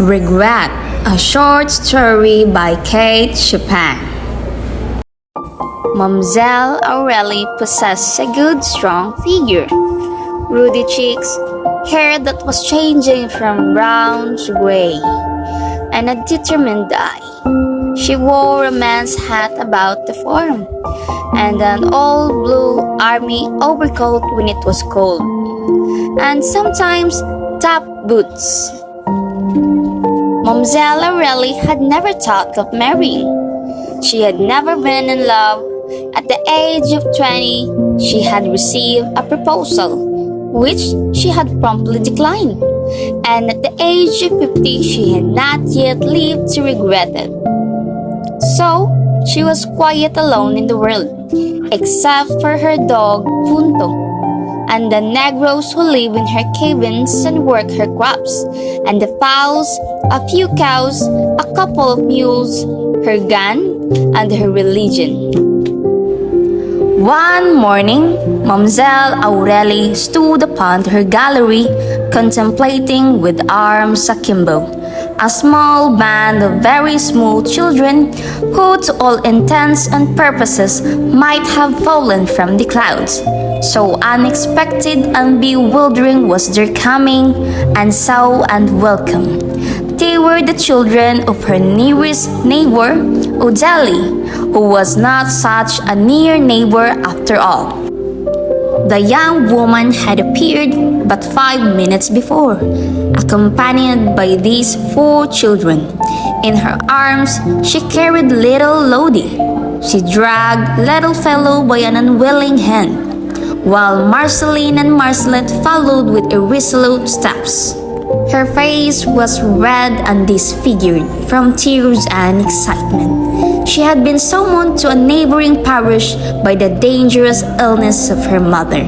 Regret, a short story by Kate Chopin. Mamzelle Aureli possessed a good, strong figure, ruddy cheeks, hair that was changing from brown to gray, and a determined eye. She wore a man's hat about the form, and an old blue army overcoat when it was cold, and sometimes top boots. Mamzelle Aureli had never thought of marrying. She had never been in love. At the age of 20, she had received a proposal, which she had promptly declined. And at the age of 50, she had not yet lived to regret it. So, she was quite alone in the world, except for her dog, Punto, and the Negroes who live in her cabins and work her crops, and the fowls, a few cows, a couple of mules, her gun, and her religion. One morning, Mamzelle Aureli stood upon her gallery, contemplating with arms akimbo a small band of very small children who, to all intents and purposes, might have fallen from the clouds. So unexpected and bewildering was their coming, and so unwelcome. They were the children of her nearest neighbor, Odeli, who was not such a near neighbor after all. The young woman had appeared but 5 minutes before, accompanied by these 4 children. In her arms, she carried little Lodi. She dragged little fellow by an unwilling hand, while Marceline and Marcelet followed with irresolute steps. Her face was red and disfigured from tears and excitement. She had been summoned to a neighboring parish by the dangerous illness of her mother.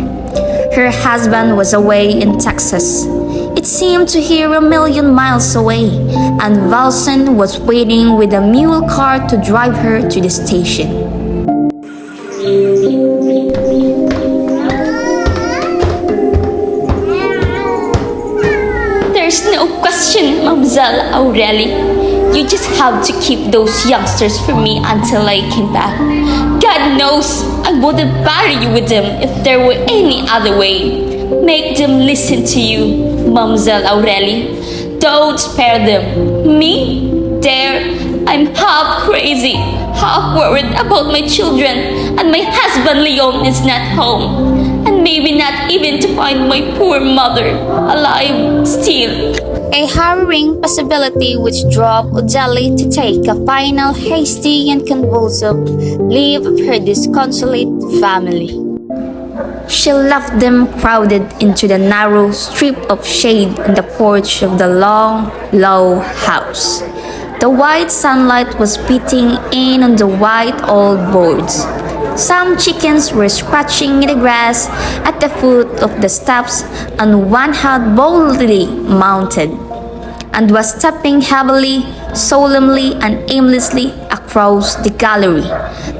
Her husband was away in Texas. It seemed to her 1,000,000 miles away, and Valsen was waiting with a mule cart to drive her to the station. There's no question, Mamzelle Aureli. You just have to keep those youngsters for me until I came back. God knows I wouldn't bury you with them if there were any other way. Make them listen to you, Mamzelle Aureli. Don't spare them. Me? There, I'm half crazy, half worried about my children, and my husband Leon is not home. And maybe not even to find my poor mother alive still. A harrowing possibility which drove Odeli to take a final hasty and convulsive leave of her disconsolate family. She left them crowded into the narrow strip of shade in the porch of the long, low house. The white sunlight was beating in on the white old boards. Some chickens were scratching in the grass at the foot of the steps, and one had boldly mounted and was stepping heavily, solemnly, and aimlessly across the gallery.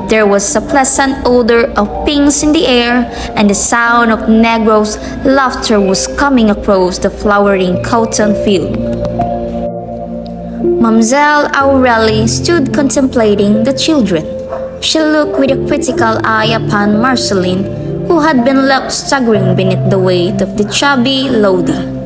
There was a pleasant odor of pinks in the air, and the sound of Negroes' laughter was coming across the flowering cotton field. Mamzelle Aureli stood contemplating the children. She looked with a critical eye upon Marceline, who had been left staggering beneath the weight of the chubby Lodi.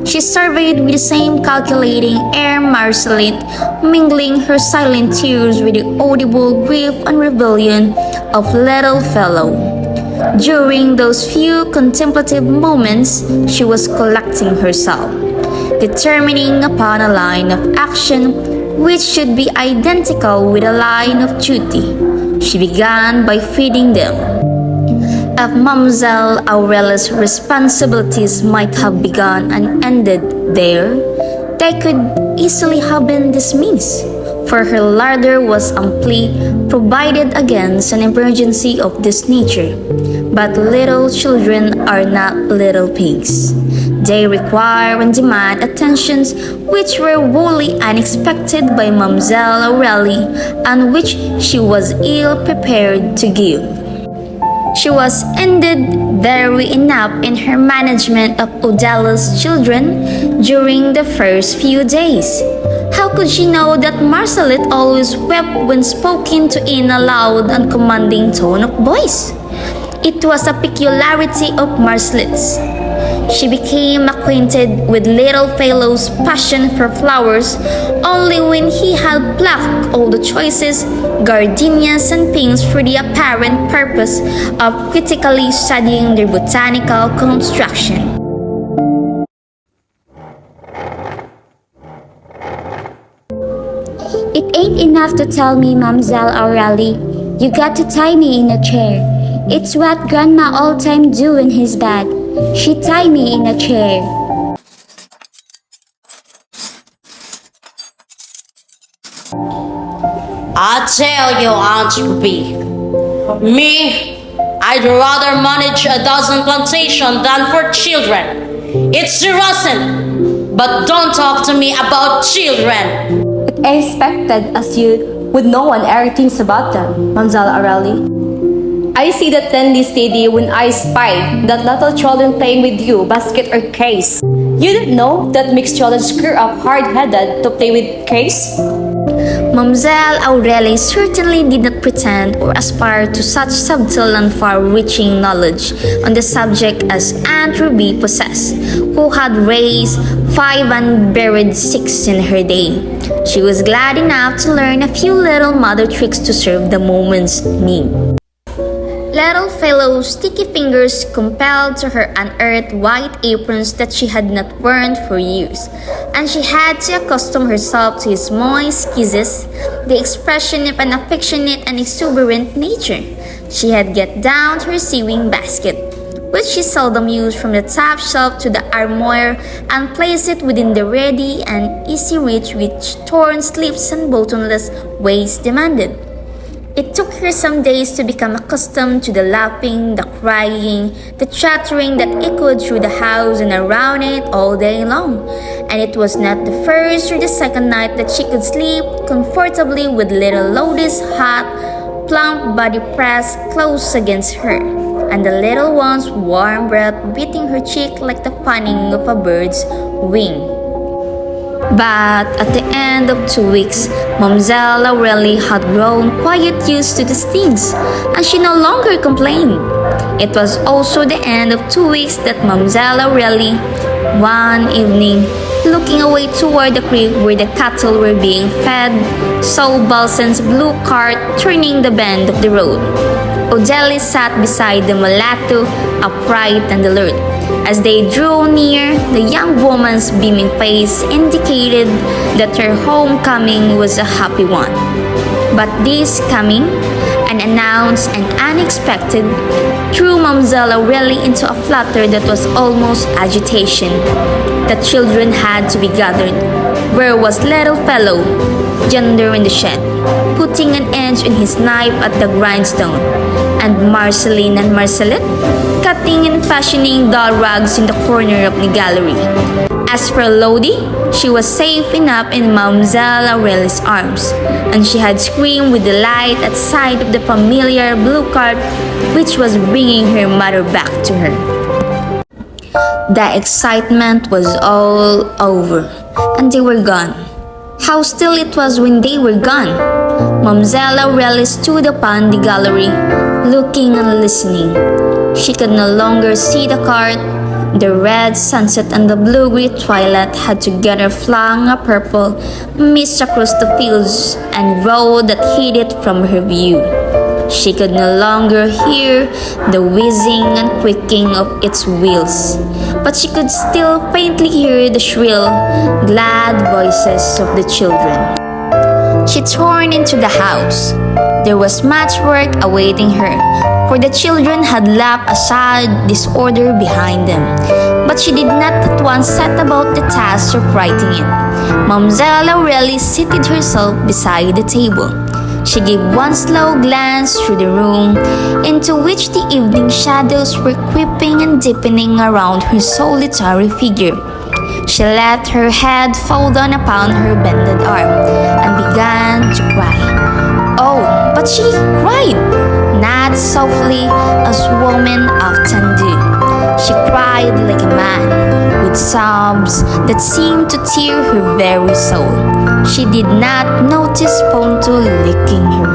She surveyed with the same calculating air Marceline, mingling her silent tears with the audible grief and rebellion of little fellow. During those few contemplative moments, she was collecting herself, determining upon a line of action which should be identical with a line of duty. She began by feeding them. If Mamzelle Aureli's responsibilities might have begun and ended there, they could easily have been dismissed, for her larder was amply provided against an emergency of this nature. But little children are not little pigs. They require and demand attentions which were wholly unexpected by Mamzelle Aureli, and which she was ill prepared to give. She was indeed very inept in her management of Odeli's children during the first few days. could she know that Marceline always wept when spoken to in a loud and commanding tone of voice? It was a peculiarity of Marceline's. She became acquainted with little fellow's passion for flowers only when he had plucked all the choicest gardenias and pinks for the apparent purpose of critically studying their botanical construction. It ain't enough to tell me, Mamselle Aurelie. You got to tie me in a chair. It's what Grandma all time do in his bed. She tie me in a chair. I tell you, Aunt Ruby, I'd rather manage a dozen plantations than for children. It's Rosen, but don't talk to me about children. I expected as you would know one everything about them, Mamselle Aurelie. I see that tendy steady when I spy that little children playing with you, basket or case. You didn't know that mixed children screw up hard-headed to play with case? Mamselle Aurelie certainly did not pretend or aspire to such subtle and far-reaching knowledge on the subject as Aunt Ruby possessed, who had raised 5 and buried 6 in her day. She was glad enough to learn a few little mother tricks to serve the moment's need. Little fellow's sticky fingers compelled to her unearthed white aprons that she had not worn for years, and she had to accustom herself to his moist kisses, the expression of an affectionate and exuberant nature. She had get down to her sewing basket, which she seldom used, from the top shelf to the armoire, and placed it within the ready and easy reach which torn slips and buttonless waist demanded. It took her some days to become accustomed to the laughing, the crying, the chattering that echoed through the house and around it all day long, and it was not the first or the second night that she could sleep comfortably with little Lodi's hot, plump body pressed close against her, and the little one's warm breath beating her cheek like the fanning of a bird's wing. But at the end of 2 weeks, Mamselle Aurelie had grown quite used to these things, and she no longer complained. It was also the end of 2 weeks that Mamselle Aurelie, one evening, looking away toward the creek where the cattle were being fed, saw Balsan's blue cart turning the bend of the road. Odile sat beside the mulatto, upright and alert. As they drew near, the young woman's beaming face indicated that her homecoming was a happy one. But this coming, unannounced and unexpected, threw Mamselle Aurelie into a flutter that was almost agitation. The children had to be gathered. Where was little fellow, yonder in the shed, putting an edge on his knife at the grindstone, and Marceline and Marcelette, cutting and fashioning doll rugs in the corner of the gallery. As for Lodi, she was safe enough in Mamselle Aurelie's arms, and she had screamed with delight at sight of the familiar blue cart which was bringing her mother back to her. The excitement was all over, and they were gone. How still it was when they were gone! Mamselle Aurelie stood upon the gallery, looking and listening. She could no longer see the cart. The red sunset and the blue-gray twilight had together flung a purple mist across the fields and road that hid it from her view. She could no longer hear the whizzing and creaking of its wheels, but she could still faintly hear the shrill, glad voices of the children. She turned into the house. There was much work awaiting her, for the children had left a sad disorder behind them. But she did not at once set about the task of writing it. Mamselle Aurelie seated herself beside the table. She gave one slow glance through the room, into which the evening shadows were creeping and deepening around her solitary figure. She let her head fall down upon her bended arm, and began to cry. Oh, but she cried, not softly as women often do. She cried like a man, with sobs that seemed to tear her very soul. She did not notice Ponto licking her